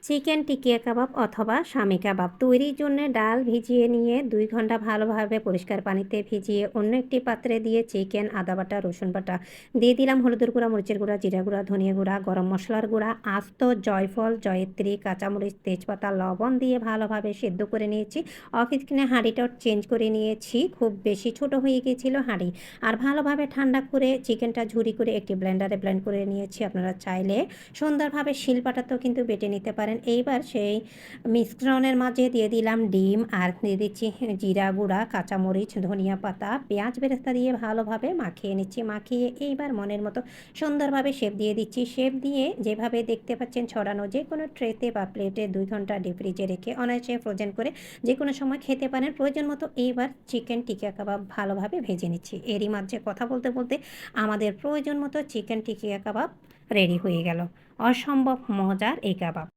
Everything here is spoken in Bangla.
চিকেন টিকিয়া কাবাব অথবা শামি কাবাব তৈরির জন্য ডাল ভিজিয়ে নিয়ে 2 ঘন্টা ভালোভাবে পরিষ্কার পানিতে ভিজিয়ে অন্য একটি পাত্রে দিয়ে চিকেন, আদা বাটা, রসুন বাটা দিয়ে দিলাম, হলুদের গুঁড়া, মরিচের গুঁড়া, জিরা গুঁড়া, ধনিয়া গুঁড়া, গরম মশলার গুঁড়া, আস্ত জয়ফল, জয়িত্রী, কাঁচামরিচ, তেজপাতা, লবণ দিয়ে ভালোভাবে সেদ্ধ করে নিয়েছি। অফ স্ক্রিনে হাঁড়িটাও চেঞ্জ করে নিয়েছি, খুব বেশি ছোট হয়ে গিয়েছিল হাঁড়ি। আর ভালোভাবে ঠান্ডা করে চিকেনটা ঝুরি করে একটি ব্লেন্ডারে ব্লেন্ড করে নিয়েছি। আপনারা চাইলে সুন্দরভাবে শিলপাটাতেও কিন্তু বেটে নিতে পারেন। এইবার সেই মিশ্রণের মাঝে দিয়ে দিলাম ডিম আর দিয়ে দিচ্ছি জিরা গুঁড়া, কাঁচামরিচ, ধনিয়া পাতা, পেঁয়াজ বেরেস্তা দিয়ে ভালোভাবে মাখিয়ে নিচ্ছি। মাখিয়ে এইবার মনের মতো সুন্দরভাবে শেপ দিয়ে দিচ্ছি। শেপ দিয়ে যেভাবে দেখতে পাচ্ছেন ছড়ানো, যে কোনো ট্রেতে বা প্লেটে 2 ঘন্টা ডিপ ফ্রিজে রেখে অনায়াসে ফ্রোজেন করে যে কোনো সময় খেতে পারেন প্রয়োজন মতো। এইবার চিকেন টিকিয়া কাবাব ভালোভাবে ভেজে নিচ্ছি। এরই মাঝে কথা বলতে বলতে আমাদের প্রয়োজন মতো চিকেন টিকিয়া কাবাব রেডি হয়ে গেল। অসম্ভব মজার এই কাবাব।